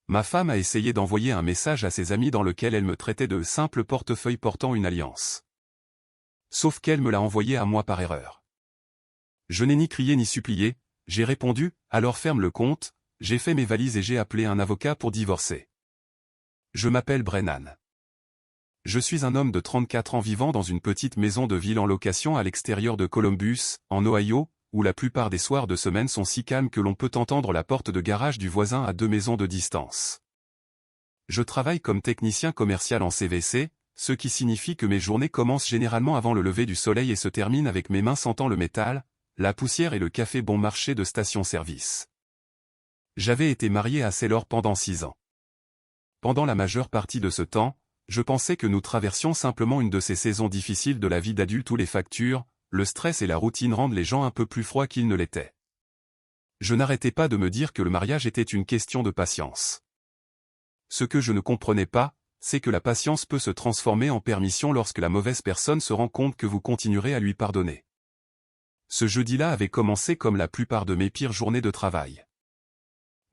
Ma femme a essayé d'envoyer un message à ses amis dans lequel elle me traitait de simple portefeuille portant une alliance. Sauf qu'elle me l'a envoyé à moi par erreur. Je n'ai ni crié ni supplié, j'ai répondu, alors ferme le compte, j'ai fait mes valises et j'ai appelé un avocat pour divorcer. Je m'appelle Brennan. Je suis un homme de 34 ans vivant dans une petite maison de ville en location à l'extérieur de Columbus, en Ohio, où la plupart des soirs de semaine sont si calmes que l'on peut entendre la porte de garage du voisin à 2 maisons de distance. Je travaille comme technicien commercial en CVC, ce qui signifie que mes journées commencent généralement avant le lever du soleil et se terminent avec mes mains sentant le métal, la poussière et le café bon marché de station-service. J'avais été marié à Sailor pendant 6 ans. Pendant la majeure partie de ce temps, je pensais que nous traversions simplement une de ces saisons difficiles de la vie d'adulte où les factures, le stress et la routine rendent les gens un peu plus froids qu'ils ne l'étaient. Je n'arrêtais pas de me dire que le mariage était une question de patience. Ce que je ne comprenais pas, c'est que la patience peut se transformer en permission lorsque la mauvaise personne se rend compte que vous continuerez à lui pardonner. Ce jeudi-là avait commencé comme la plupart de mes pires journées de travail.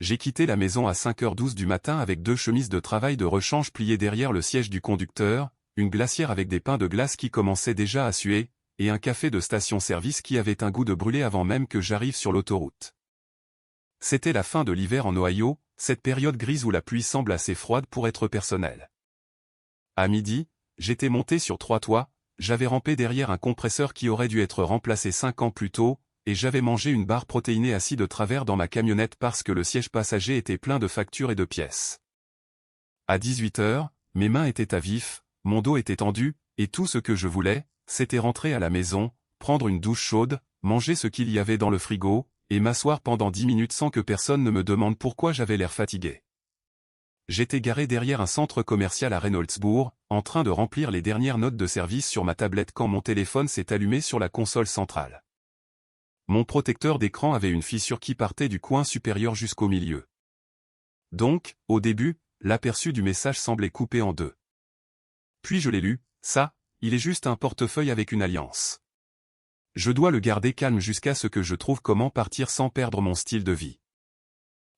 J'ai quitté la maison à 5h12 du matin avec 2 chemises de travail de rechange pliées derrière le siège du conducteur, une glacière avec des pains de glace qui commençaient déjà à suer, et un café de station-service qui avait un goût de brûlé avant même que j'arrive sur l'autoroute. C'était la fin de l'hiver en Ohio, cette période grise où la pluie semble assez froide pour être personnelle. À midi, j'étais monté sur 3 toits, j'avais rampé derrière un compresseur qui aurait dû être remplacé 5 ans plus tôt, et j'avais mangé une barre protéinée assis de travers dans ma camionnette parce que le siège passager était plein de factures et de pièces. À 18h, mes mains étaient à vif, mon dos était tendu, et tout ce que je voulais, c'était rentrer à la maison, prendre une douche chaude, manger ce qu'il y avait dans le frigo, et m'asseoir pendant 10 minutes sans que personne ne me demande pourquoi j'avais l'air fatigué. J'étais garé derrière un centre commercial à Reynoldsburg, en train de remplir les dernières notes de service sur ma tablette quand mon téléphone s'est allumé sur la console centrale. Mon protecteur d'écran avait une fissure qui partait du coin supérieur jusqu'au milieu. Donc, au début, l'aperçu du message semblait coupé en 2. Puis je l'ai lu, ça, il est juste un portefeuille avec une alliance. Je dois le garder calme jusqu'à ce que je trouve comment partir sans perdre mon style de vie.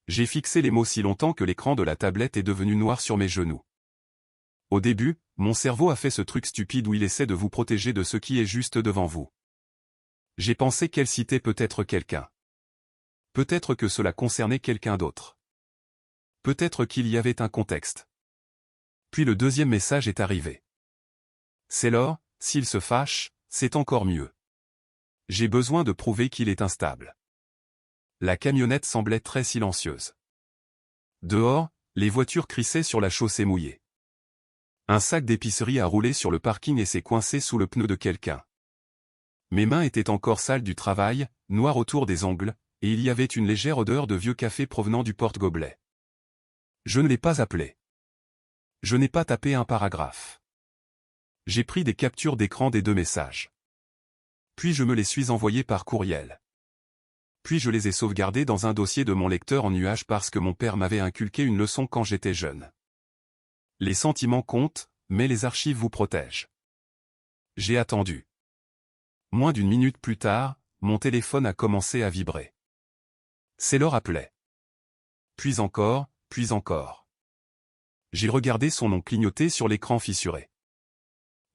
J'ai fixé les mots si longtemps que l'écran de la tablette est devenu noir sur mes genoux. Au début, mon cerveau a fait ce truc stupide où il essaie de vous protéger de ce qui est juste devant vous. J'ai pensé qu'elle citait peut-être quelqu'un. Peut-être que cela concernait quelqu'un d'autre. Peut-être qu'il y avait un contexte. Puis le deuxième message est arrivé. Sailor, s'il se fâche, c'est encore mieux. J'ai besoin de prouver qu'il est instable. La camionnette semblait très silencieuse. Dehors, les voitures crissaient sur la chaussée mouillée. Un sac d'épicerie a roulé sur le parking et s'est coincé sous le pneu de quelqu'un. Mes mains étaient encore sales du travail, noires autour des ongles, et il y avait une légère odeur de vieux café provenant du porte-gobelet. Je ne l'ai pas appelé. Je n'ai pas tapé un paragraphe. J'ai pris des captures d'écran des 2 messages. Puis je me les suis envoyés par courriel. Puis je les ai sauvegardés dans un dossier de mon lecteur en nuage parce que mon père m'avait inculqué une leçon quand j'étais jeune. Les sentiments comptent, mais les archives vous protègent. J'ai attendu. Moins d'1 minute plus tard, mon téléphone a commencé à vibrer. Sailor appelait. Puis encore, puis encore. J'ai regardé son nom clignoter sur l'écran fissuré.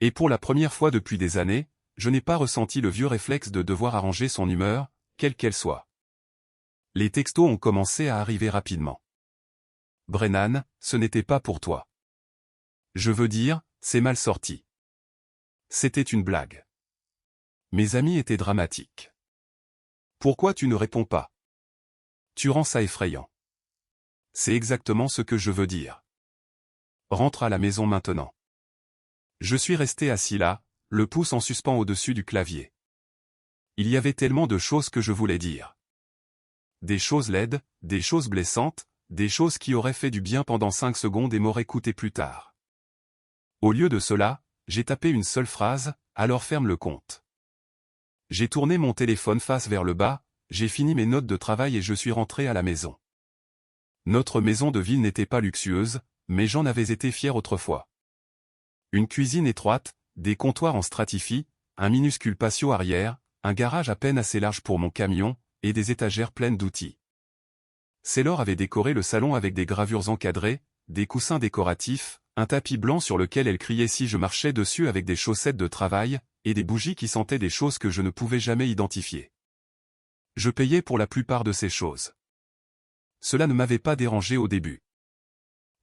Et pour la première fois depuis des années, je n'ai pas ressenti le vieux réflexe de devoir arranger son humeur, quelle qu'elle soit. Les textos ont commencé à arriver rapidement. Brennan, ce n'était pas pour toi. Je veux dire, c'est mal sorti. C'était une blague. Mes amis étaient dramatiques. Pourquoi tu ne réponds pas? Tu rends ça effrayant. C'est exactement ce que je veux dire. Rentre à la maison maintenant. Je suis resté assis là, le pouce en suspens au-dessus du clavier. Il y avait tellement de choses que je voulais dire. Des choses laides, des choses blessantes, des choses qui auraient fait du bien pendant 5 secondes et m'auraient coûté plus tard. Au lieu de cela, j'ai tapé une seule phrase, alors ferme le compte. J'ai tourné mon téléphone face vers le bas, j'ai fini mes notes de travail et je suis rentré à la maison. Notre maison de ville n'était pas luxueuse, mais j'en avais été fier autrefois. Une cuisine étroite, des comptoirs en stratifie, un minuscule patio arrière, un garage à peine assez large pour mon camion, et des étagères pleines d'outils. Sailor avait décoré le salon avec des gravures encadrées, des coussins décoratifs, un tapis blanc sur lequel elle criait si je marchais dessus avec des chaussettes de travail, et des bougies qui sentaient des choses que je ne pouvais jamais identifier. Je payais pour la plupart de ces choses. Cela ne m'avait pas dérangé au début.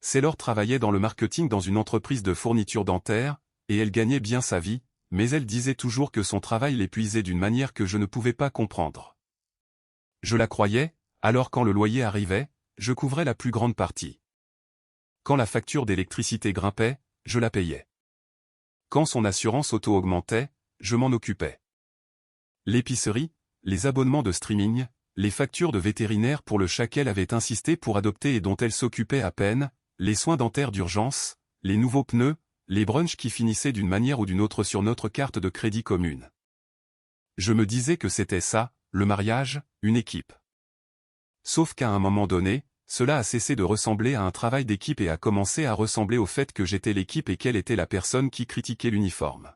Sailor travaillait dans le marketing dans une entreprise de fournitures dentaires, et elle gagnait bien sa vie, mais elle disait toujours que son travail l'épuisait d'une manière que je ne pouvais pas comprendre. Je la croyais, alors quand le loyer arrivait, je couvrais la plus grande partie. Quand la facture d'électricité grimpait, je la payais. Quand son assurance auto augmentait, je m'en occupais. L'épicerie, les abonnements de streaming, les factures de vétérinaire pour le chat qu'elle avait insisté pour adopter et dont elle s'occupait à peine, les soins dentaires d'urgence, les nouveaux pneus, les brunchs qui finissaient d'une manière ou d'une autre sur notre carte de crédit commune. Je me disais que c'était ça, le mariage, une équipe. Sauf qu'à un moment donné, cela a cessé de ressembler à un travail d'équipe et a commencé à ressembler au fait que j'étais l'équipe et qu'elle était la personne qui critiquait l'uniforme.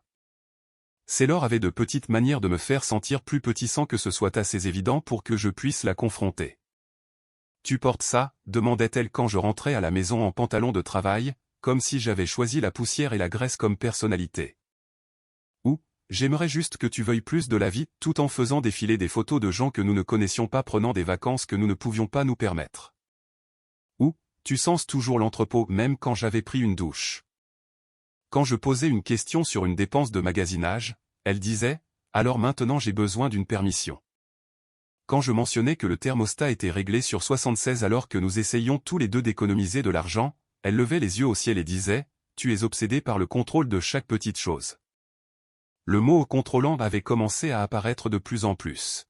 Sailor avait de petites manières de me faire sentir plus petit sans que ce soit assez évident pour que je puisse la confronter. « Tu portes ça ?» demandait-elle quand je rentrais à la maison en pantalon de travail, comme si j'avais choisi la poussière et la graisse comme personnalité. Ou, j'aimerais juste que tu veuilles plus de la vie, tout en faisant défiler des photos de gens que nous ne connaissions pas prenant des vacances que nous ne pouvions pas nous permettre. Ou, tu senses toujours l'entrepôt même quand j'avais pris une douche. Quand je posais une question sur une dépense de magasinage, elle disait, alors maintenant j'ai besoin d'une permission. Quand je mentionnais que le thermostat était réglé sur 76 alors que nous essayions tous les deux d'économiser de l'argent, elle levait les yeux au ciel et disait, tu es obsédé par le contrôle de chaque petite chose. Le mot contrôlant avait commencé à apparaître de plus en plus.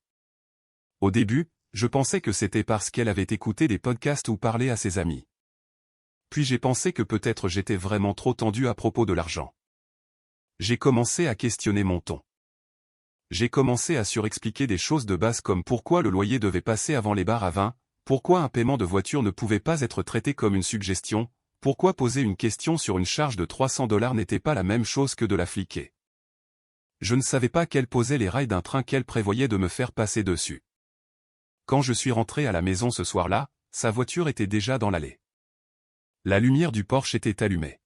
Au début, je pensais que c'était parce qu'elle avait écouté des podcasts ou parlé à ses amis. Puis j'ai pensé que peut-être j'étais vraiment trop tendu à propos de l'argent. J'ai commencé à questionner mon ton. J'ai commencé à surexpliquer des choses de base comme pourquoi le loyer devait passer avant les bars à vin, pourquoi un paiement de voiture ne pouvait pas être traité comme une suggestion, pourquoi poser une question sur une charge de $300 n'était pas la même chose que de la fliquer. Je ne savais pas qu'elle posait les rails d'un train qu'elle prévoyait de me faire passer dessus. Quand je suis rentré à la maison ce soir-là, sa voiture était déjà dans l'allée. La lumière du Porsche était allumée.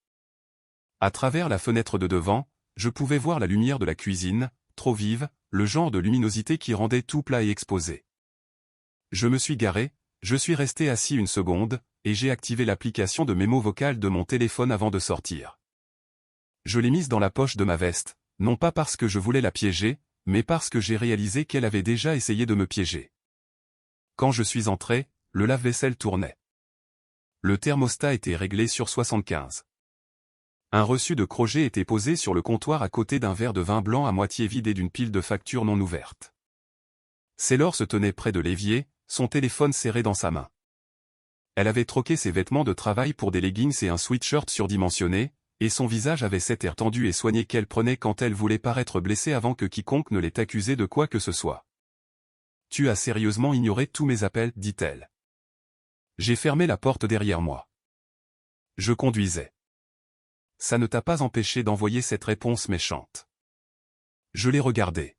À travers la fenêtre de devant, je pouvais voir la lumière de la cuisine, trop vive, le genre de luminosité qui rendait tout plat et exposé. Je me suis garé, je suis resté assis une seconde, et j'ai activé l'application de mémo vocal de mon téléphone avant de sortir. Je l'ai mise dans la poche de ma veste, non pas parce que je voulais la piéger, mais parce que j'ai réalisé qu'elle avait déjà essayé de me piéger. Quand je suis entré, le lave-vaisselle tournait. Le thermostat était réglé sur 75. Un reçu de Crogé était posé sur le comptoir à côté d'un verre de vin blanc à moitié vide et d'une pile de factures non ouvertes. Sailor se tenait près de l'évier, son téléphone serré dans sa main. Elle avait troqué ses vêtements de travail pour des leggings et un sweatshirt surdimensionné, et son visage avait cet air tendu et soigné qu'elle prenait quand elle voulait paraître blessée avant que quiconque ne l'ait accusée de quoi que ce soit. « Tu as sérieusement ignoré tous mes appels, dit-elle. J'ai fermé la porte derrière moi. Je conduisais. Ça ne t'a pas empêché d'envoyer cette réponse méchante. Je l'ai regardé.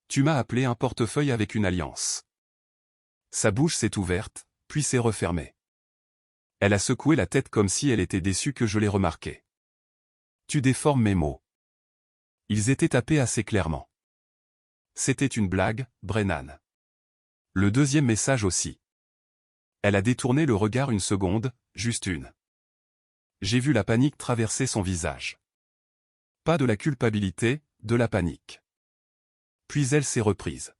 Tu m'as appelé un portefeuille avec une alliance. Sa bouche s'est ouverte, puis s'est refermée. Elle a secoué la tête comme si elle était déçue que je l'ai remarqué. Tu déformes mes mots. Ils étaient tapés assez clairement. C'était une blague, Brennan. Le deuxième message aussi. Elle a détourné le regard une seconde, juste une. J'ai vu la panique traverser son visage. Pas de la culpabilité, de la panique. Puis elle s'est reprise.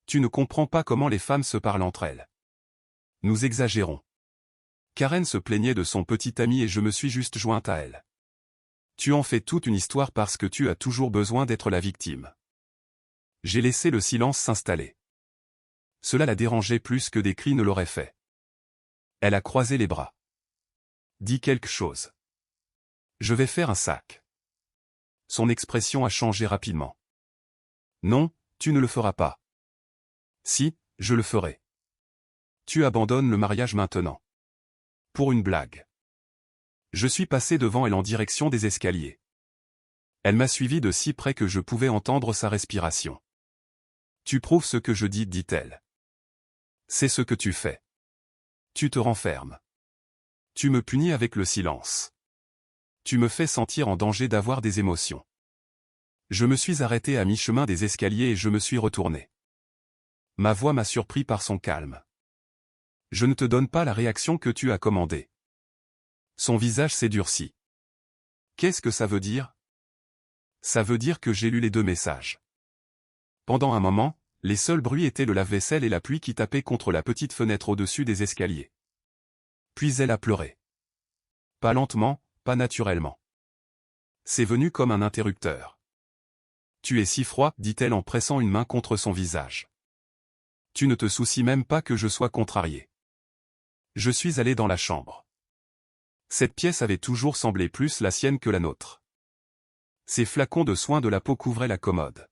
Tu ne comprends pas comment les femmes se parlent entre elles. Nous exagérons. Karen se plaignait de son petit ami et je me suis juste jointe à elle. Tu en fais toute une histoire parce que tu as toujours besoin d'être la victime. J'ai laissé le silence s'installer. Cela la dérangeait plus que des cris ne l'auraient fait. Elle a croisé les bras. Dis quelque chose. Je vais faire un sac. Son expression a changé rapidement. Non, tu ne le feras pas. Si, je le ferai. Tu abandonnes le mariage maintenant. Pour une blague. Je suis passé devant elle en direction des escaliers. Elle m'a suivi de si près que je pouvais entendre sa respiration. Tu prouves ce que je dis, dit-elle. C'est ce que tu fais. Tu te renfermes. Tu me punis avec le silence. Tu me fais sentir en danger d'avoir des émotions. Je me suis arrêté à mi-chemin des escaliers et je me suis retourné. Ma voix m'a surpris par son calme. Je ne te donne pas la réaction que tu as commandée. Son visage s'est durci. Qu'est-ce que ça veut dire? Ça veut dire que j'ai lu les deux messages. Pendant un moment, les seuls bruits étaient le lave-vaisselle et la pluie qui tapait contre la petite fenêtre au-dessus des escaliers. Puis elle a pleuré. Pas lentement, pas naturellement. C'est venu comme un interrupteur. Tu es si froid, dit-elle en pressant une main contre son visage. Tu ne te soucies même pas que je sois contrarié. Je suis allé dans la chambre. Cette pièce avait toujours semblé plus la sienne que la nôtre. Ces flacons de soins de la peau couvraient la commode.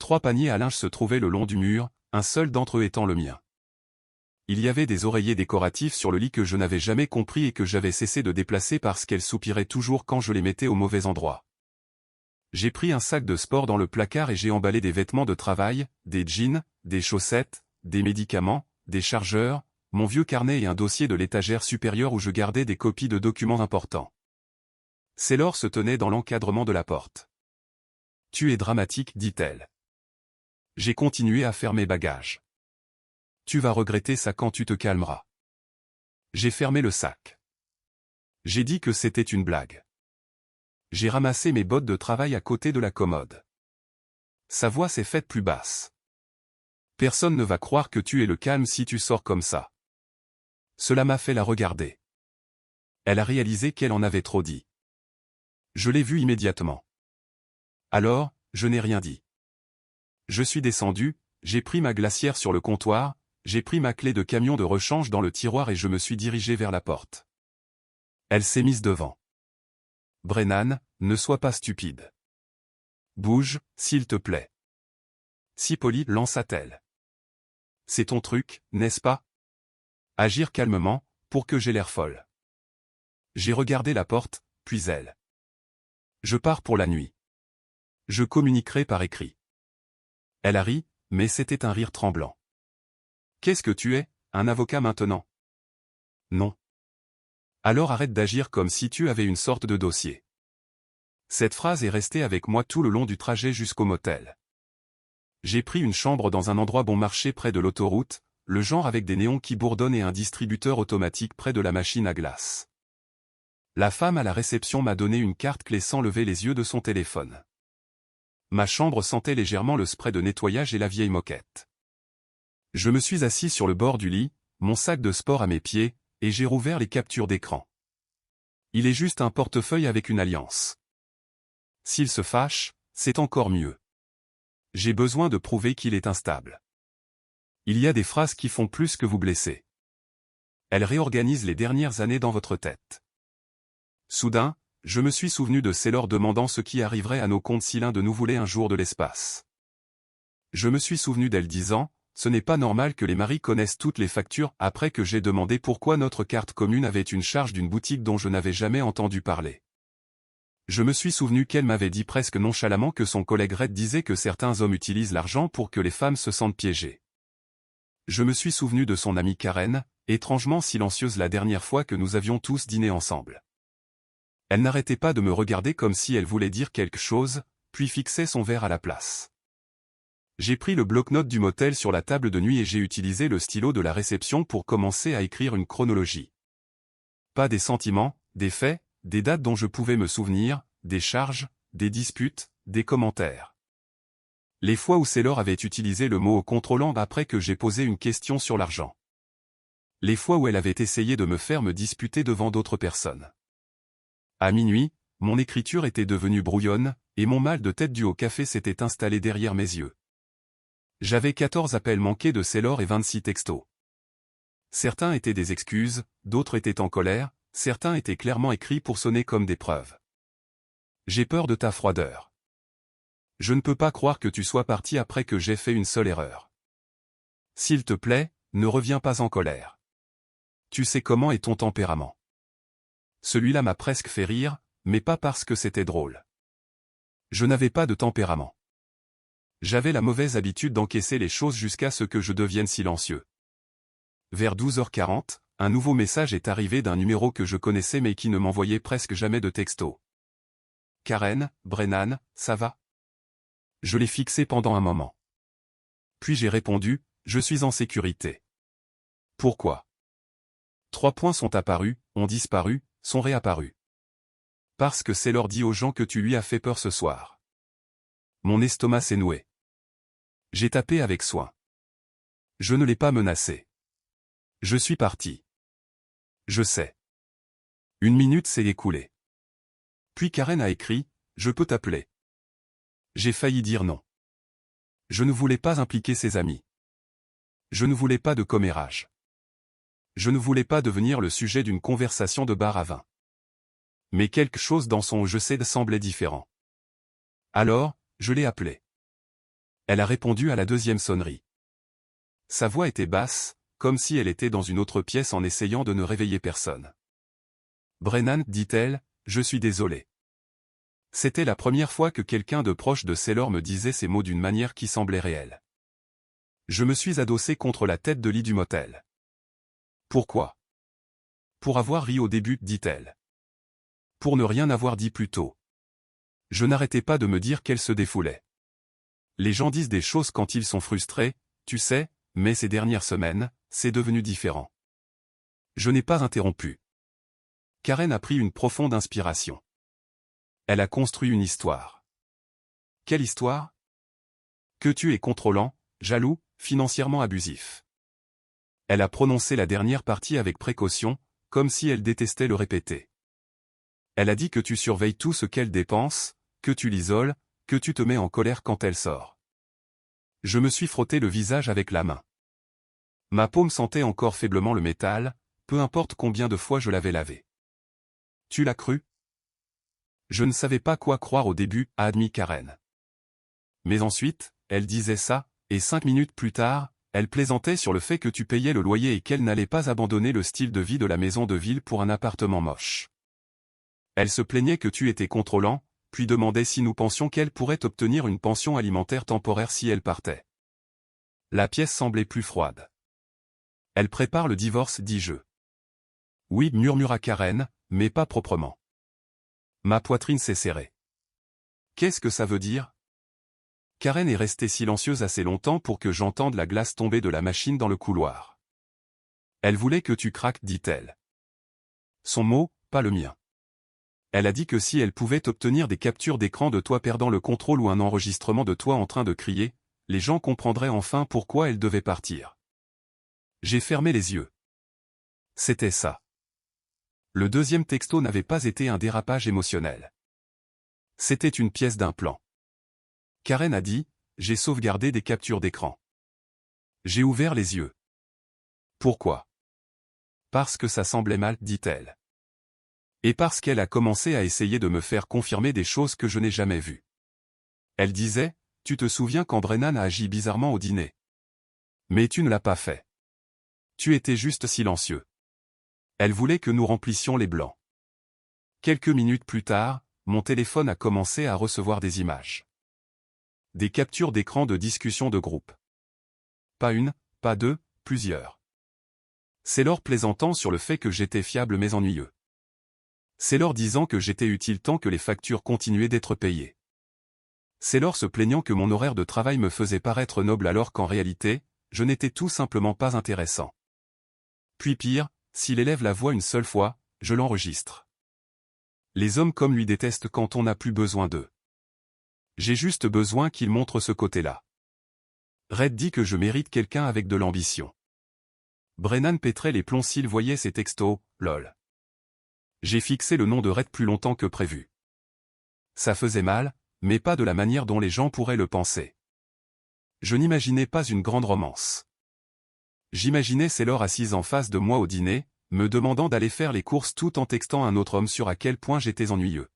3 paniers à linge se trouvaient le long du mur, un seul d'entre eux étant le mien. Il y avait des oreillers décoratifs sur le lit que je n'avais jamais compris et que j'avais cessé de déplacer parce qu'elles soupiraient toujours quand je les mettais au mauvais endroit. J'ai pris un sac de sport dans le placard et j'ai emballé des vêtements de travail, des jeans, des chaussettes, des médicaments, des chargeurs, mon vieux carnet et un dossier de l'étagère supérieure où je gardais des copies de documents importants. Sailor se tenait dans l'encadrement de la porte. « Tu es dramatique, dit-elle. » J'ai continué à faire mes bagages. « Tu vas regretter ça quand tu te calmeras. » J'ai fermé le sac. J'ai dit que c'était une blague. J'ai ramassé mes bottes de travail à côté de la commode. Sa voix s'est faite plus basse. « Personne ne va croire que tu es le calme si tu sors comme ça. » Cela m'a fait la regarder. Elle a réalisé qu'elle en avait trop dit. Je l'ai vue immédiatement. Alors, je n'ai rien dit. Je suis descendu, j'ai pris ma glacière sur le comptoir, j'ai pris ma clé de camion de rechange dans le tiroir et je me suis dirigé vers la porte. Elle s'est mise devant. « Brennan, ne sois pas stupide. Bouge, s'il te plaît. » Si poli, lança-t-elle. « C'est ton truc, n'est-ce pas? Agir calmement, pour que j'aie l'air folle. » J'ai regardé la porte, puis elle. « Je pars pour la nuit. Je communiquerai par écrit. » Elle a ri, mais c'était un rire tremblant. « Qu'est-ce que tu es, un avocat maintenant? » Non. Alors arrête d'agir comme si tu avais une sorte de dossier. Cette phrase est restée avec moi tout le long du trajet jusqu'au motel. J'ai pris une chambre dans un endroit bon marché près de l'autoroute, le genre avec des néons qui bourdonnent et un distributeur automatique près de la machine à glace. La femme à la réception m'a donné une carte clé sans lever les yeux de son téléphone. Ma chambre sentait légèrement le spray de nettoyage et la vieille moquette. Je me suis assis sur le bord du lit, mon sac de sport à mes pieds, et j'ai rouvert les captures d'écran. Il est juste un portefeuille avec une alliance. S'il se fâche, c'est encore mieux. J'ai besoin de prouver qu'il est instable. Il y a des phrases qui font plus que vous blesser. Elles réorganisent les dernières années dans votre tête. Soudain, je me suis souvenu de Sailor demandant ce qui arriverait à nos comptes si l'un de nous voulait un jour de l'espace. Je me suis souvenu d'elle disant, « Ce n'est pas normal que les maris connaissent toutes les factures » après que j'ai demandé pourquoi notre carte commune avait une charge d'une boutique dont je n'avais jamais entendu parler. Je me suis souvenu qu'elle m'avait dit presque nonchalamment que son collègue Red disait que certains hommes utilisent l'argent pour que les femmes se sentent piégées. Je me suis souvenu de son amie Karen, étrangement silencieuse la dernière fois que nous avions tous dîné ensemble. Elle n'arrêtait pas de me regarder comme si elle voulait dire quelque chose, puis fixait son verre à la place. J'ai pris le bloc-notes du motel sur la table de nuit et j'ai utilisé le stylo de la réception pour commencer à écrire une chronologie. Pas des sentiments, des faits, des dates dont je pouvais me souvenir, des charges, des disputes, des commentaires. Les fois où Sailor avait utilisé le mot au contrôlant après que j'ai posé une question sur l'argent. Les fois où elle avait essayé de me faire me disputer devant d'autres personnes. À minuit, mon écriture était devenue brouillonne, et mon mal de tête dû au café s'était installé derrière mes yeux. J'avais 14 appels manqués de Sailor et 26 textos. Certains étaient des excuses, d'autres étaient en colère, certains étaient clairement écrits pour sonner comme des preuves. J'ai peur de ta froideur. Je ne peux pas croire que tu sois parti après que j'ai fait une seule erreur. S'il te plaît, ne reviens pas en colère. Tu sais comment est ton tempérament. Celui-là m'a presque fait rire, mais pas parce que c'était drôle. Je n'avais pas de tempérament. J'avais la mauvaise habitude d'encaisser les choses jusqu'à ce que je devienne silencieux. Vers 12h40, un nouveau message est arrivé d'un numéro que je connaissais mais qui ne m'envoyait presque jamais de texto. Karen, Brennan, ça va? Je l'ai fixé pendant un moment. Puis j'ai répondu, je suis en sécurité. Pourquoi? 3 points sont apparus, ont disparu, sont réapparus. Parce que c'est leur dit aux gens que tu lui as fait peur ce soir. Mon estomac s'est noué. J'ai tapé avec soin. Je ne l'ai pas menacé. Je suis parti. Je sais. 1 minute s'est écoulée. Puis Karen a écrit, je peux t'appeler. J'ai failli dire non. Je ne voulais pas impliquer ses amis. Je ne voulais pas de commérage. Je ne voulais pas devenir le sujet d'une conversation de bar à vin. Mais quelque chose dans son je sais semblait différent. Alors, je l'ai appelée. Elle a répondu à la deuxième sonnerie. Sa voix était basse, comme si elle était dans une autre pièce en essayant de ne réveiller personne. Brennan, dit-elle, je suis désolée. C'était la première fois que quelqu'un de proche de Sailor me disait ces mots d'une manière qui semblait réelle. Je me suis adossé contre la tête de lit du motel. Pourquoi? Pour avoir ri au début, dit-elle. Pour ne rien avoir dit plus tôt. Je n'arrêtais pas de me dire qu'elle se défoulait. Les gens disent des choses quand ils sont frustrés, tu sais, mais ces dernières semaines, c'est devenu différent. Je n'ai pas interrompu. Karen a pris une profonde inspiration. Elle a construit une histoire. Quelle histoire? Que tu es contrôlant, jaloux, financièrement abusif. Elle a prononcé la dernière partie avec précaution, comme si elle détestait le répéter. Elle a dit que tu surveilles tout ce qu'elle dépense, que tu l'isoles, que tu te mets en colère quand elle sort. Je me suis frotté le visage avec la main. Ma paume sentait encore faiblement le métal, peu importe combien de fois je l'avais lavé. Tu l'as cru? Je ne savais pas quoi croire au début, a admis Karen. Mais ensuite, elle disait ça, et 5 minutes plus tard, elle plaisantait sur le fait que tu payais le loyer et qu'elle n'allait pas abandonner le style de vie de la maison de ville pour un appartement moche. Elle se plaignait que tu étais contrôlant, puis demandait si nous pensions qu'elle pourrait obtenir une pension alimentaire temporaire si elle partait. La pièce semblait plus froide. Elle prépare le divorce, dis-je. Oui, murmura Karen, mais pas proprement. Ma poitrine s'est serrée. Qu'est-ce que ça veut dire? Karen est restée silencieuse assez longtemps pour que j'entende la glace tomber de la machine dans le couloir. Elle voulait que tu craques, dit-elle. Son mot, pas le mien. Elle a dit que si elle pouvait obtenir des captures d'écran de toi perdant le contrôle ou un enregistrement de toi en train de crier, les gens comprendraient enfin pourquoi elle devait partir. J'ai fermé les yeux. C'était ça. Le deuxième texto n'avait pas été un dérapage émotionnel. C'était une pièce d'un plan. Karen a dit, j'ai sauvegardé des captures d'écran. J'ai ouvert les yeux. Pourquoi? Parce que ça semblait mal, dit-elle. Et parce qu'elle a commencé à essayer de me faire confirmer des choses que je n'ai jamais vues. Elle disait, tu te souviens quand Brennan a agi bizarrement au dîner? Mais tu ne l'as pas fait. Tu étais juste silencieux. Elle voulait que nous remplissions les blancs. Quelques minutes plus tard, mon téléphone a commencé à recevoir des images. Des captures d'écran de discussions de groupe. Pas une, pas deux, plusieurs. C'est leur plaisantant sur le fait que j'étais fiable mais ennuyeux. C'est leur disant que j'étais utile tant que les factures continuaient d'être payées. C'est leur se plaignant que mon horaire de travail me faisait paraître noble alors qu'en réalité, je n'étais tout simplement pas intéressant. Puis pire, s'il élève la voix une seule fois, je l'enregistre. Les hommes comme lui détestent quand on n'a plus besoin d'eux. J'ai juste besoin qu'il montre ce côté-là. Red dit que je mérite quelqu'un avec de l'ambition. Brennan pétrait les plombs s'il voyait ses textos, lol. J'ai fixé le nom de Red plus longtemps que prévu. Ça faisait mal, mais pas de la manière dont les gens pourraient le penser. Je n'imaginais pas une grande romance. J'imaginais Sailor assise en face de moi au dîner, me demandant d'aller faire les courses tout en textant un autre homme sur à quel point j'étais ennuyeux.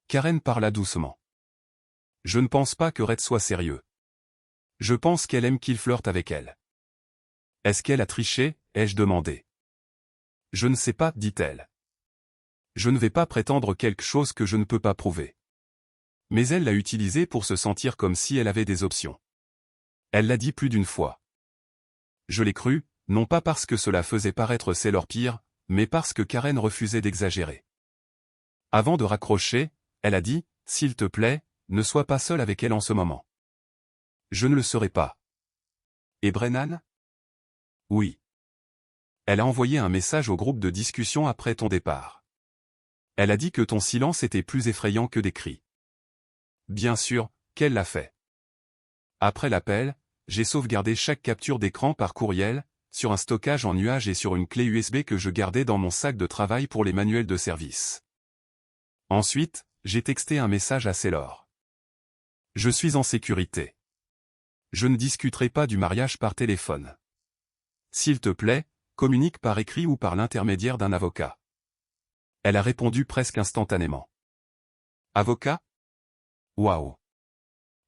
Karen parla doucement. Je ne pense pas que Red soit sérieux. Je pense qu'elle aime qu'il flirte avec elle. Est-ce qu'elle a triché, ai-je demandé. Je ne sais pas, dit-elle. Je ne vais pas prétendre quelque chose que je ne peux pas prouver. Mais elle l'a utilisé pour se sentir comme si elle avait des options. Elle l'a dit plus d'une fois. Je l'ai cru, Non pas parce que cela faisait paraître Sailor pire, mais parce que Karen refusait d'exagérer. Avant de raccrocher, elle a dit, « S'il te plaît, ne sois pas seul avec elle en ce moment. » Je ne le serai pas. Et Brennan? Oui. Elle a envoyé un message au groupe de discussion après ton départ. Elle a dit que ton silence était plus effrayant que des cris. Bien sûr, qu'elle l'a fait. Après l'appel, j'ai sauvegardé chaque capture d'écran par courriel, sur un stockage en nuage et sur une clé USB que je gardais dans mon sac de travail pour les manuels de service. Ensuite, j'ai texté un message à Sailor. Je suis en sécurité. Je ne discuterai pas du mariage par téléphone. S'il te plaît, communique par écrit ou par l'intermédiaire d'un avocat. Elle a répondu presque instantanément. Avocat? Waouh!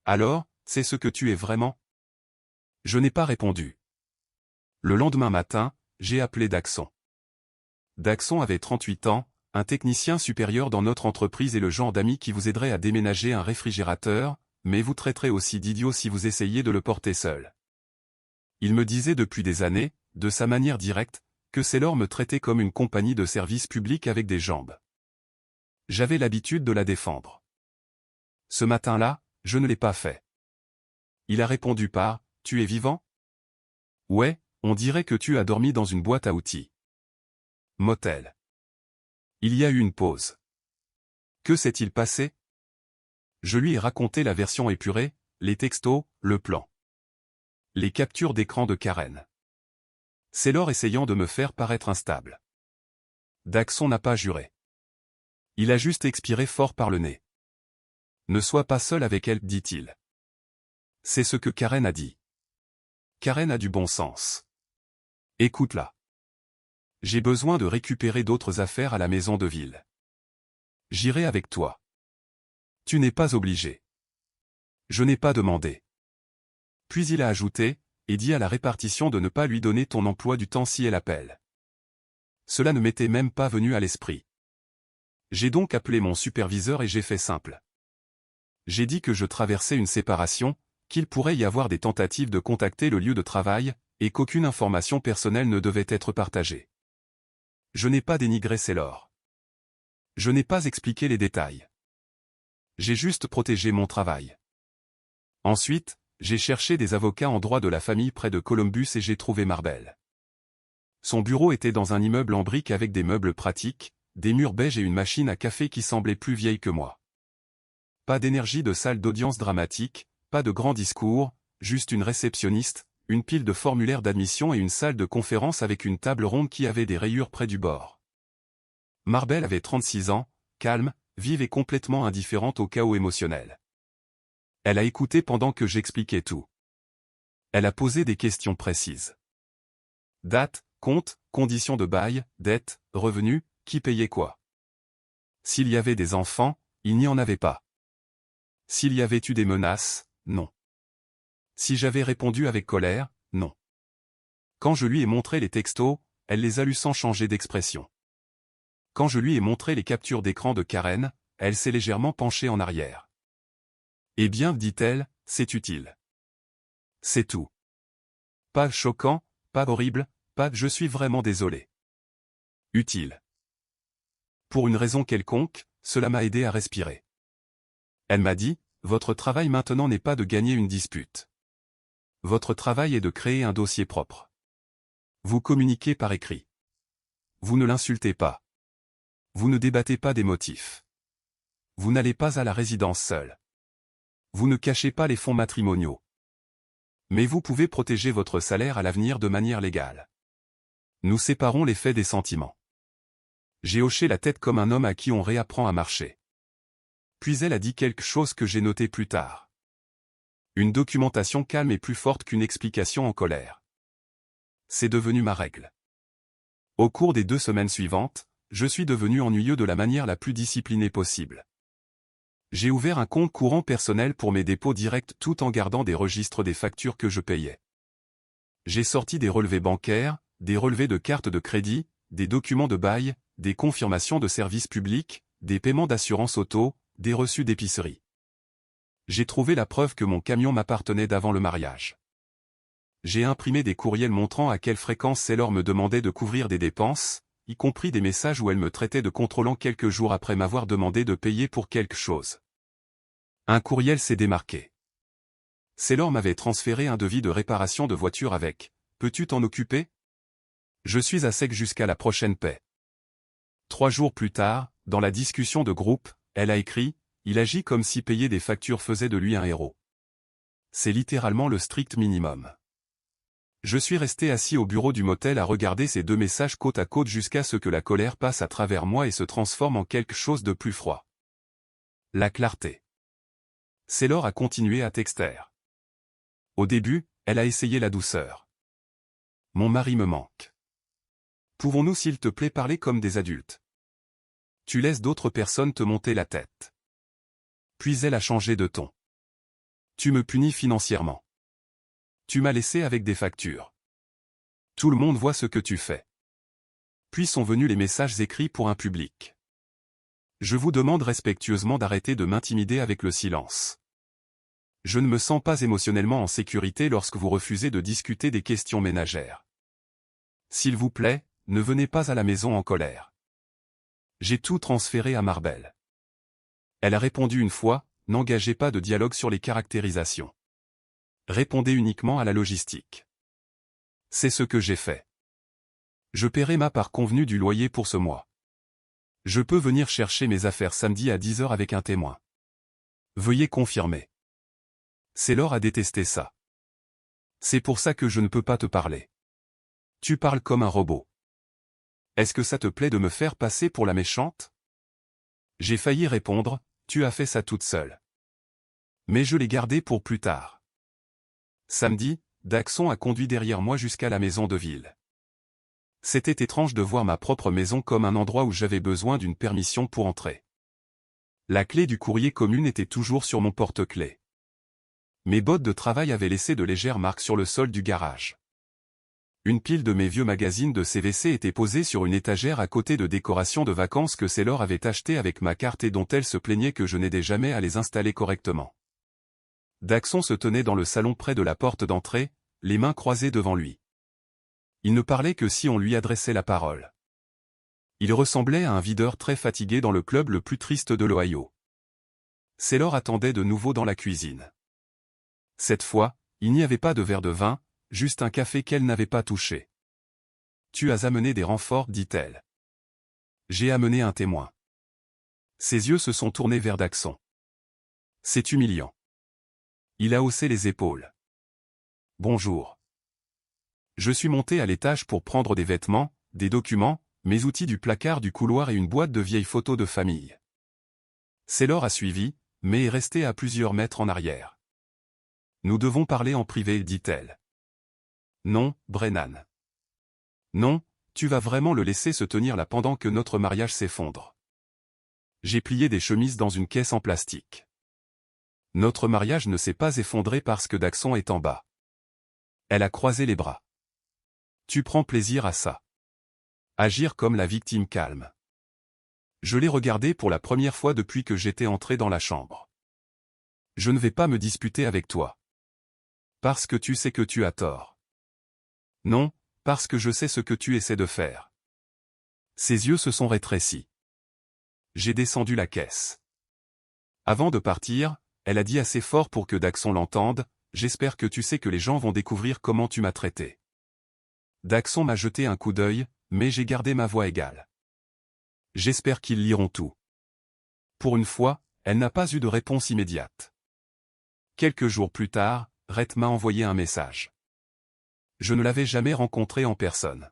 Alors, c'est ce que tu es vraiment? Je n'ai pas répondu. Le lendemain matin, j'ai appelé Daxon. Daxon avait 38 ans, un technicien supérieur dans notre entreprise et le genre d'ami qui vous aiderait à déménager un réfrigérateur, mais vous traiterez aussi d'idiot si vous essayez de le porter seul. Il me disait depuis des années, de sa manière directe, que Sailor me traitait comme une compagnie de service public avec des jambes. J'avais l'habitude de la défendre. Ce matin-là, je ne l'ai pas fait. Il a répondu par « Tu es vivant ?» Ouais, on dirait que tu as dormi dans une boîte à outils. Motel. Il y a eu une pause. Que s'est-il passé? Je lui ai raconté la version épurée, les textos, le plan. Les captures d'écran de Karen. Sailor essayant de me faire paraître instable. Daxon n'a pas juré. Il a juste expiré fort par le nez. Ne sois pas seul avec elle, dit-il. C'est ce que Karen a dit. Karen a du bon sens. Écoute-la. J'ai besoin de récupérer d'autres affaires à la maison de ville. J'irai avec toi. Tu n'es pas obligé. Je n'ai pas demandé. Puis il a ajouté, et dit à la répartition de ne pas lui donner ton emploi du temps si elle appelle. Cela ne m'était même pas venu à l'esprit. J'ai donc appelé mon superviseur et j'ai fait simple. J'ai dit que je traversais une séparation, qu'il pourrait y avoir des tentatives de contacter le lieu de travail, et qu'aucune information personnelle ne devait être partagée. Je n'ai pas dénigré Sailor. Je n'ai pas expliqué les détails. J'ai juste protégé mon travail. Ensuite, j'ai cherché des avocats en droit de la famille près de Columbus et j'ai trouvé Marbel. Son bureau était dans un immeuble en briques avec des meubles pratiques, des murs beiges et une machine à café qui semblait plus vieille que moi. Pas d'énergie de salle d'audience dramatique, pas de grands discours, juste une réceptionniste, une pile de formulaires d'admission et une salle de conférence avec une table ronde qui avait des rayures près du bord. Marbel avait 36 ans, calme, vive et complètement indifférente au chaos émotionnel. Elle a écouté pendant que j'expliquais tout. Elle a posé des questions précises. Date, compte, conditions de bail, dette, revenus, qui payait quoi. S'il y avait des enfants, il n'y en avait pas. S'il y avait eu des menaces, non. Si j'avais répondu avec colère, non. Quand je lui ai montré les textos, elle les a lus sans changer d'expression. Quand je lui ai montré les captures d'écran de Karen, elle s'est légèrement penchée en arrière. Eh bien, dit-elle, c'est utile. C'est tout. Pas choquant, pas horrible, pas je suis vraiment désolé. Utile. Pour une raison quelconque, cela m'a aidé à respirer. Elle m'a dit, votre travail maintenant n'est pas de gagner une dispute. Votre travail est de créer un dossier propre. Vous communiquez par écrit. Vous ne l'insultez pas. Vous ne débattez pas des motifs. Vous n'allez pas à la résidence seul. Vous ne cachez pas les fonds matrimoniaux. Mais vous pouvez protéger votre salaire à l'avenir de manière légale. Nous séparons les faits des sentiments. J'ai hoché la tête comme un homme à qui on réapprend à marcher. Puis elle a dit quelque chose que j'ai noté plus tard. Une documentation calme est plus forte qu'une explication en colère. C'est devenu ma règle. Au cours des 2 semaines suivantes, je suis devenu ennuyeux de la manière la plus disciplinée possible. J'ai ouvert un compte courant personnel pour mes dépôts directs tout en gardant des registres des factures que je payais. J'ai sorti des relevés bancaires, des relevés de cartes de crédit, des documents de bail, des confirmations de services publics, des paiements d'assurance auto, des reçus d'épicerie. J'ai trouvé la preuve que mon camion m'appartenait d'avant le mariage. j'ai imprimé des courriels montrant à quelle fréquence Sailor me demandait de couvrir des dépenses, y compris des messages où elle me traitait de contrôlant quelques jours après m'avoir demandé de payer pour quelque chose. Un courriel s'est démarqué. Sailor m'avait transféré un devis de réparation de voiture avec « Peux-tu t'en occuper ? Je suis à sec jusqu'à la prochaine paie. » 3 jours plus tard, dans la discussion de groupe, elle a écrit « Il agit comme si payer des factures faisait de lui un héros. » C'est littéralement le strict minimum. Je suis resté assis au bureau du motel à regarder ces 2 messages côte à côte jusqu'à ce que la colère passe à travers moi et se transforme en quelque chose de plus froid. La clarté. Sailor a continué à texter. Au début, elle a essayé la douceur. Mon mari me manque. Pouvons-nous s'il te plaît parler comme des adultes? Tu laisses d'autres personnes te monter la tête. Puis elle a changé de ton. Tu me punis financièrement. Tu m'as laissé avec des factures. Tout le monde voit ce que tu fais. Puis sont venus les messages écrits pour un public. Je vous demande respectueusement d'arrêter de m'intimider avec le silence. Je ne me sens pas émotionnellement en sécurité lorsque vous refusez de discuter des questions ménagères. S'il vous plaît, ne venez pas à la maison en colère. J'ai tout transféré à Marbelle. Elle a répondu une fois, n'engagez pas de dialogue sur les caractérisations. Répondez uniquement à la logistique. C'est ce que j'ai fait. Je paierai ma part convenue du loyer pour ce mois. Je peux venir chercher mes affaires samedi à 10 h avec un témoin. Veuillez confirmer. Sailor a détesté ça. C'est pour ça que je ne peux pas te parler. Tu parles comme un robot. Est-ce que ça te plaît de me faire passer pour la méchante? J'ai failli répondre, tu as fait ça toute seule. Mais je l'ai gardé pour plus tard. Samedi, Daxon a conduit derrière moi jusqu'à la maison de ville. C'était étrange de voir ma propre maison comme un endroit où j'avais besoin d'une permission pour entrer. La clé du courrier commune était toujours sur mon porte-clés. Mes bottes de travail avaient laissé de légères marques sur le sol du garage. Une pile de mes vieux magazines de CVC était posée sur une étagère à côté de décorations de vacances que Sailor avait achetées avec ma carte et dont elle se plaignait que je n'aidais jamais à les installer correctement. Daxon se tenait dans le salon près de la porte d'entrée, les mains croisées devant lui. Il ne parlait que si on lui adressait la parole. Il ressemblait à un videur très fatigué dans le club le plus triste de l'Ohio. Sailor attendait de nouveau dans la cuisine. Cette fois, il n'y avait pas de verre de vin, juste un café qu'elle n'avait pas touché. « Tu as amené des renforts, dit-elle. »« J'ai amené un témoin. » Ses yeux se sont tournés vers Daxon. C'est humiliant. Il a haussé les épaules. « Bonjour. Je suis monté à l'étage pour prendre des vêtements, des documents, mes outils du placard du couloir et une boîte de vieilles photos de famille. » Sailor a suivi, mais est restée à plusieurs mètres en arrière. « Nous devons parler en privé, dit-elle. »« Non, Brennan. Non, tu vas vraiment le laisser se tenir là pendant que notre mariage s'effondre. » J'ai plié des chemises dans une caisse en plastique. Notre mariage ne s'est pas effondré parce que Daxon est en bas. Elle a croisé les bras. Tu prends plaisir à ça. Agir comme la victime calme. Je l'ai regardé pour la première fois depuis que j'étais entré dans la chambre. Je ne vais pas me disputer avec toi. Parce que tu sais que tu as tort. Non, parce que je sais ce que tu essaies de faire. Ses yeux se sont rétrécis. J'ai descendu la caisse. Avant de partir, elle a dit assez fort pour que Daxon l'entende, « J'espère que tu sais que les gens vont découvrir comment tu m'as traité. » Daxon m'a jeté un coup d'œil, mais j'ai gardé ma voix égale. J'espère qu'ils liront tout. Pour une fois, elle n'a pas eu de réponse immédiate. Quelques jours plus tard, Rhett m'a envoyé un message. Je ne l'avais jamais rencontré en personne.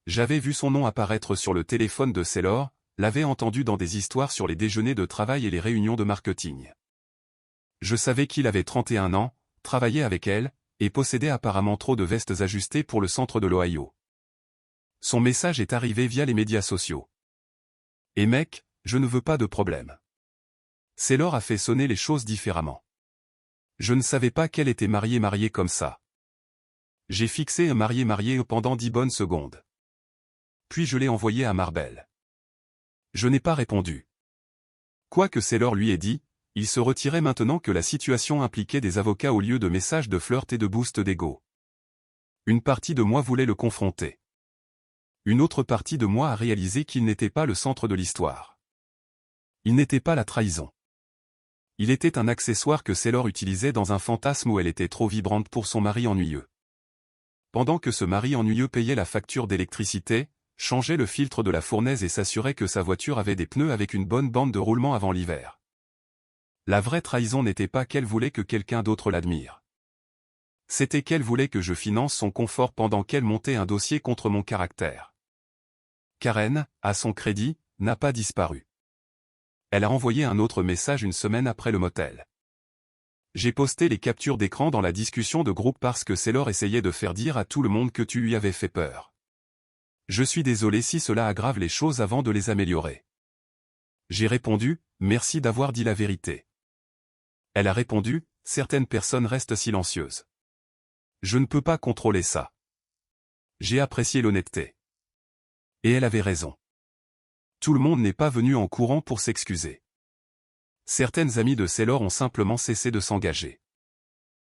J'avais vu son nom apparaître sur le téléphone de Sailor, l'avais entendu dans des histoires sur les déjeuners de travail et les réunions de marketing. Je savais qu'il avait 31 ans, travaillait avec elle, et possédait apparemment trop de vestes ajustées pour le centre de l'Ohio. Son message est arrivé via les médias sociaux. Et mec, je ne veux pas de problème. Sailor a fait sonner les choses différemment. Je ne savais pas qu'elle était mariée comme ça. J'ai fixé un marié pendant 10 bonnes secondes. Puis je l'ai envoyé à Marbelle. Je n'ai pas répondu. Quoi que Sailor lui ait dit, il se retirait maintenant que la situation impliquait des avocats au lieu de messages de flirt et de boost d'ego. Une partie de moi voulait le confronter. Une autre partie de moi a réalisé qu'il n'était pas le centre de l'histoire. Il n'était pas la trahison. Il était un accessoire que Sailor utilisait dans un fantasme où elle était trop vibrante pour son mari ennuyeux. Pendant que ce mari ennuyeux payait la facture d'électricité, changeait le filtre de la fournaise et s'assurait que sa voiture avait des pneus avec une bonne bande de roulement avant l'hiver. La vraie trahison n'était pas qu'elle voulait que quelqu'un d'autre l'admire. C'était qu'elle voulait que je finance son confort pendant qu'elle montait un dossier contre mon caractère. Karen, à son crédit, n'a pas disparu. Elle a envoyé un autre message une semaine après le motel. J'ai posté les captures d'écran dans la discussion de groupe parce que Sailor essayait de faire dire à tout le monde que tu lui avais fait peur. Je suis désolé si cela aggrave les choses avant de les améliorer. J'ai répondu, merci d'avoir dit la vérité. Elle a répondu, certaines personnes restent silencieuses. Je ne peux pas contrôler ça. J'ai apprécié l'honnêteté. Et elle avait raison. Tout le monde n'est pas venu en courant pour s'excuser. Certaines amies de Sailor ont simplement cessé de s'engager.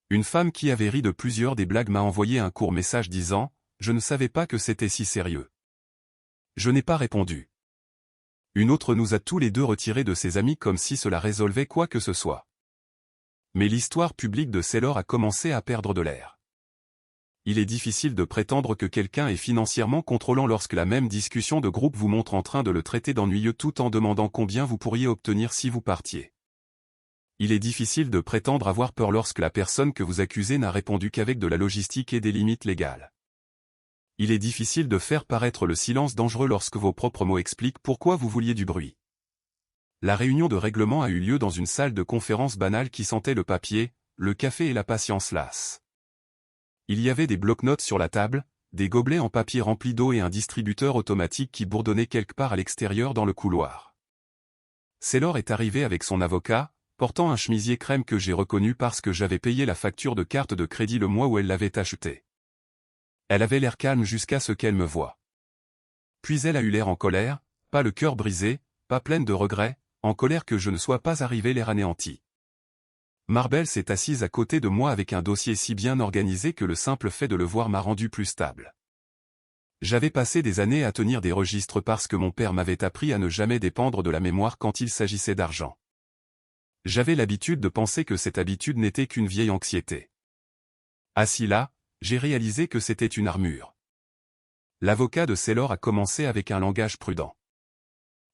Une femme qui avait ri de plusieurs des blagues m'a envoyé un court message disant « Je ne savais pas que c'était si sérieux ». Je n'ai pas répondu. Une autre nous a tous les deux retirés de ses amis comme si cela résolvait quoi que ce soit. Mais l'histoire publique de Sailor a commencé à perdre de l'air. Il est difficile de prétendre que quelqu'un est financièrement contrôlant lorsque la même discussion de groupe vous montre en train de le traiter d'ennuyeux tout en demandant combien vous pourriez obtenir si vous partiez. Il est difficile de prétendre avoir peur lorsque la personne que vous accusez n'a répondu qu'avec de la logistique et des limites légales. Il est difficile de faire paraître le silence dangereux lorsque vos propres mots expliquent pourquoi vous vouliez du bruit. La réunion de règlement a eu lieu dans une salle de conférence banale qui sentait le papier, le café et la patience lasse. Il y avait des bloc-notes sur la table, des gobelets en papier remplis d'eau et un distributeur automatique qui bourdonnait quelque part à l'extérieur dans le couloir. Sailor est arrivé avec son avocat, portant un chemisier crème que j'ai reconnu parce que j'avais payé la facture de carte de crédit le mois où elle l'avait acheté. Elle avait l'air calme jusqu'à ce qu'elle me voie. Puis elle a eu l'air en colère, pas le cœur brisé, pas pleine de regrets, en colère que je ne sois pas arrivé l'air anéanti. Marbel s'est assise à côté de moi avec un dossier si bien organisé que le simple fait de le voir m'a rendu plus stable. J'avais passé des années à tenir des registres parce que mon père m'avait appris à ne jamais dépendre de la mémoire quand il s'agissait d'argent. J'avais l'habitude de penser que cette habitude n'était qu'une vieille anxiété. Assis là, j'ai réalisé que c'était une armure. L'avocat de Sailor a commencé avec un langage prudent.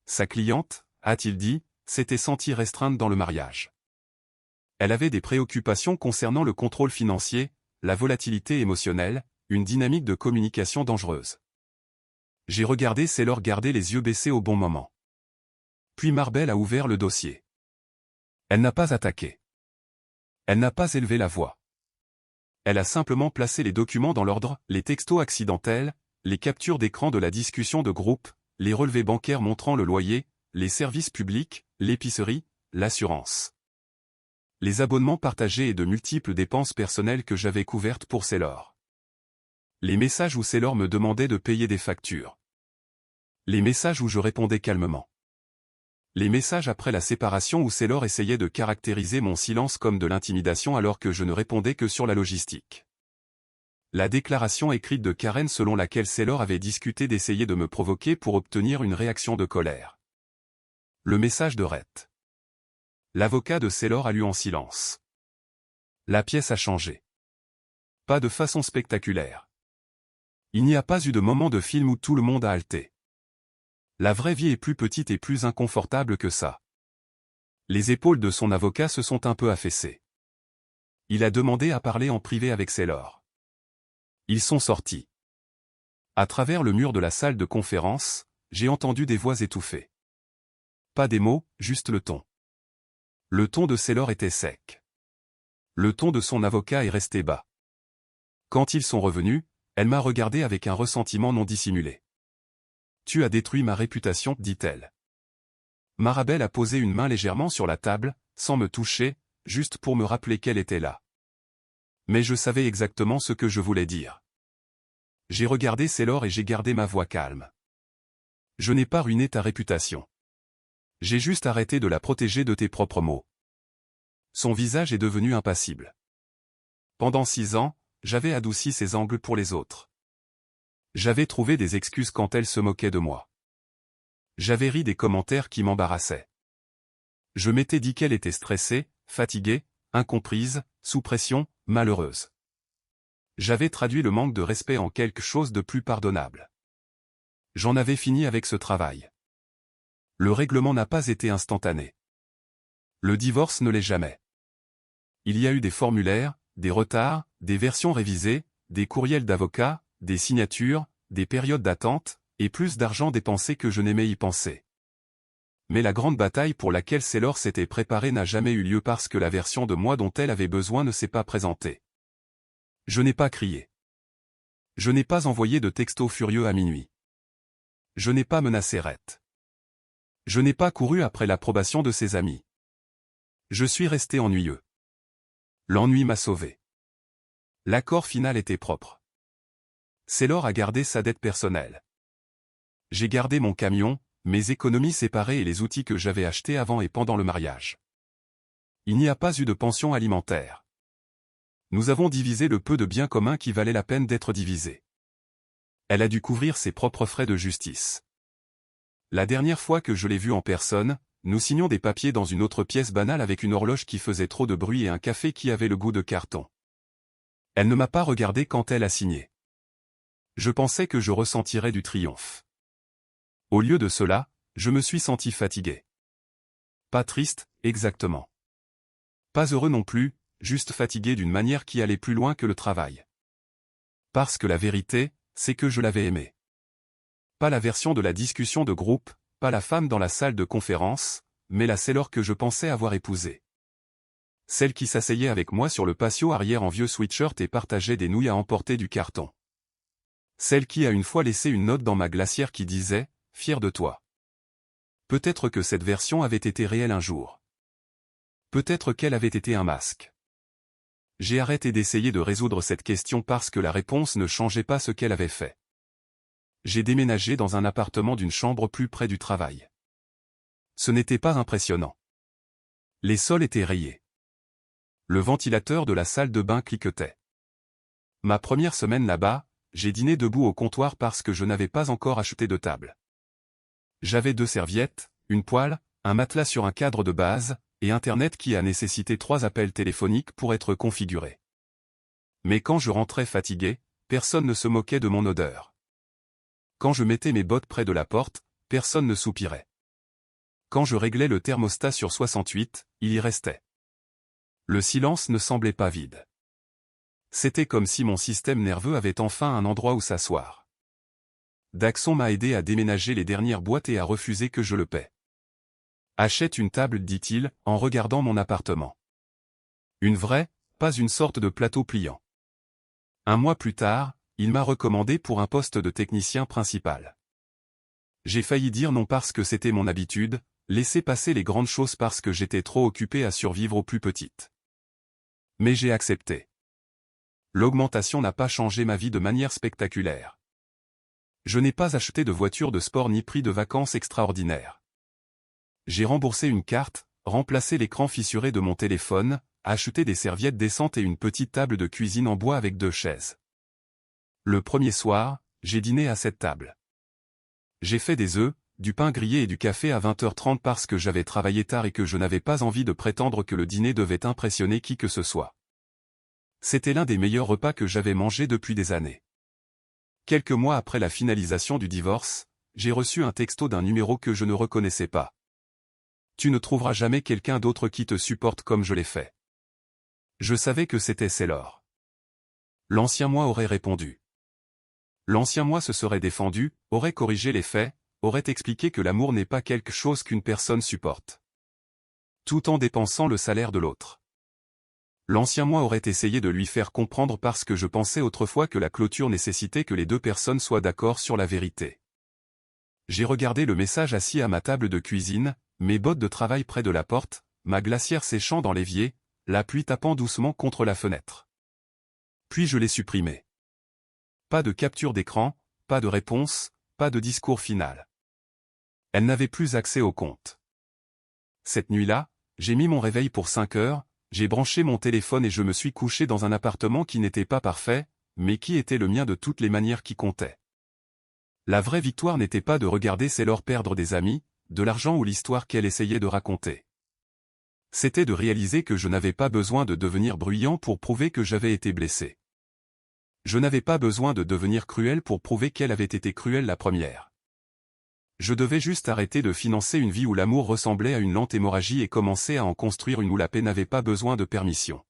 Sa cliente, a-t-il dit, s'était sentie restreinte dans le mariage. Elle avait des préoccupations concernant le contrôle financier, la volatilité émotionnelle, une dynamique de communication dangereuse. J'ai regardé Sailor garder les yeux baissés au bon moment. Puis Marbel a ouvert le dossier. Elle n'a pas attaqué. Elle n'a pas élevé la voix. Elle a simplement placé les documents dans l'ordre, les textos accidentels, les captures d'écran de la discussion de groupe, les relevés bancaires montrant le loyer, les services publics, l'épicerie, l'assurance. Les abonnements partagés et de multiples dépenses personnelles que j'avais couvertes pour Sailor. Les messages où Sailor me demandait de payer des factures. Les messages où je répondais calmement. Les messages après la séparation où Sailor essayait de caractériser mon silence comme de l'intimidation alors que je ne répondais que sur la logistique. La déclaration écrite de Karen selon laquelle Sailor avait discuté d'essayer de me provoquer pour obtenir une réaction de colère. Le message de Rhett. L'avocat de Sailor a lu en silence. La pièce a changé. Pas de façon spectaculaire. Il n'y a pas eu de moment de film où tout le monde a halté. La vraie vie est plus petite et plus inconfortable que ça. Les épaules de son avocat se sont un peu affaissées. Il a demandé à parler en privé avec Sailor. Ils sont sortis. À travers le mur de la salle de conférence, j'ai entendu des voix étouffées. Pas des mots, juste le ton. Le ton de Sailor était sec. Le ton de son avocat est resté bas. Quand ils sont revenus, elle m'a regardé avec un ressentiment non dissimulé. « Tu as détruit ma réputation, dit-elle. » Marabel a posé une main légèrement sur la table, sans me toucher, juste pour me rappeler qu'elle était là. Mais je savais exactement ce que je voulais dire. J'ai regardé Sailor et j'ai gardé ma voix calme. Je n'ai pas ruiné ta réputation. J'ai juste arrêté de la protéger de tes propres mots. Son visage est devenu impassible. Pendant 6 ans, j'avais adouci ses angles pour les autres. J'avais trouvé des excuses quand elle se moquait de moi. J'avais ri des commentaires qui m'embarrassaient. Je m'étais dit qu'elle était stressée, fatiguée, incomprise, sous pression, malheureuse. J'avais traduit le manque de respect en quelque chose de plus pardonnable. J'en avais fini avec ce travail. Le règlement n'a pas été instantané. Le divorce ne l'est jamais. Il y a eu des formulaires, des retards, des versions révisées, des courriels d'avocats, des signatures, des périodes d'attente, et plus d'argent dépensé que je n'aimais y penser. Mais la grande bataille pour laquelle Sailor s'était préparée n'a jamais eu lieu parce que la version de moi dont elle avait besoin ne s'est pas présentée. Je n'ai pas crié. Je n'ai pas envoyé de texto furieux à minuit. Je n'ai pas menacé Rhett. Je n'ai pas couru après l'approbation de ses amis. Je suis resté ennuyeux. L'ennui m'a sauvé. L'accord final était propre. Sailor a gardé sa dette personnelle. J'ai gardé mon camion, mes économies séparées et les outils que j'avais achetés avant et pendant le mariage. Il n'y a pas eu de pension alimentaire. Nous avons divisé le peu de biens communs qui valait la peine d'être divisé. Elle a dû couvrir ses propres frais de justice. La dernière fois que je l'ai vue en personne, nous signions des papiers dans une autre pièce banale avec une horloge qui faisait trop de bruit et un café qui avait le goût de carton. Elle ne m'a pas regardé quand elle a signé. Je pensais que je ressentirais du triomphe. Au lieu de cela, je me suis senti fatigué. Pas triste, exactement. Pas heureux non plus, juste fatigué d'une manière qui allait plus loin que le travail. Parce que la vérité, c'est que je l'avais aimée. Pas la version de la discussion de groupe, pas la femme dans la salle de conférence, mais la Sailor que je pensais avoir épousée. Celle qui s'asseyait avec moi sur le patio arrière en vieux sweatshirt et partageait des nouilles à emporter du carton. Celle qui a une fois laissé une note dans ma glacière qui disait « Fier de toi ». Peut-être que cette version avait été réelle un jour. Peut-être qu'elle avait été un masque. J'ai arrêté d'essayer de résoudre cette question parce que la réponse ne changeait pas ce qu'elle avait fait. J'ai déménagé dans un appartement d'une chambre plus près du travail. Ce n'était pas impressionnant. Les sols étaient rayés. Le ventilateur de la salle de bain cliquetait. Ma première semaine là-bas, j'ai dîné debout au comptoir parce que je n'avais pas encore acheté de table. J'avais 2 serviettes, une poêle, un matelas sur un cadre de base, et Internet qui a nécessité 3 appels téléphoniques pour être configuré. Mais quand je rentrais fatigué, personne ne se moquait de mon odeur. Quand je mettais mes bottes près de la porte, personne ne soupirait. Quand je réglais le thermostat sur 68, il y restait. Le silence ne semblait pas vide. C'était comme si mon système nerveux avait enfin un endroit où s'asseoir. Daxon m'a aidé à déménager les dernières boîtes et à refuser que je le paie. Achète une table, dit-il, en regardant mon appartement. Une vraie, pas une sorte de plateau pliant. Un mois plus tard, il m'a recommandé pour un poste de technicien principal. J'ai failli dire non parce que c'était mon habitude, laisser passer les grandes choses parce que j'étais trop occupé à survivre aux plus petites. Mais j'ai accepté. L'augmentation n'a pas changé ma vie de manière spectaculaire. Je n'ai pas acheté de voiture de sport ni pris de vacances extraordinaires. J'ai remboursé une carte, remplacé l'écran fissuré de mon téléphone, acheté des serviettes décentes et une petite table de cuisine en bois avec 2 chaises. Le premier soir, j'ai dîné à cette table. J'ai fait des œufs, du pain grillé et du café à 20h30 parce que j'avais travaillé tard et que je n'avais pas envie de prétendre que le dîner devait impressionner qui que ce soit. C'était l'un des meilleurs repas que j'avais mangé depuis des années. Quelques mois après la finalisation du divorce, j'ai reçu un texto d'un numéro que je ne reconnaissais pas. Tu ne trouveras jamais quelqu'un d'autre qui te supporte comme je l'ai fait. Je savais que c'était Sailor. L'ancien moi aurait répondu. L'ancien moi se serait défendu, aurait corrigé les faits, aurait expliqué que l'amour n'est pas quelque chose qu'une personne supporte. Tout en dépensant le salaire de l'autre. L'ancien moi aurait essayé de lui faire comprendre parce que je pensais autrefois que la clôture nécessitait que les 2 personnes soient d'accord sur la vérité. J'ai regardé le message assis à ma table de cuisine, mes bottes de travail près de la porte, ma glacière séchant dans l'évier, la pluie tapant doucement contre la fenêtre. Puis je l'ai supprimé. Pas de capture d'écran, pas de réponse, pas de discours final. Elle n'avait plus accès au compte. Cette nuit-là, j'ai mis mon réveil pour 5 heures, J'ai branché mon téléphone et je me suis couché dans un appartement qui n'était pas parfait, mais qui était le mien de toutes les manières qui comptaient. La vraie victoire n'était pas de regarder Sailor perdre des amis, de l'argent ou l'histoire qu'elle essayait de raconter. C'était de réaliser que je n'avais pas besoin de devenir bruyant pour prouver que j'avais été blessé. Je n'avais pas besoin de devenir cruel pour prouver qu'elle avait été cruelle la première. Je devais juste arrêter de financer une vie où l'amour ressemblait à une lente hémorragie et commencer à en construire une où la paix n'avait pas besoin de permission.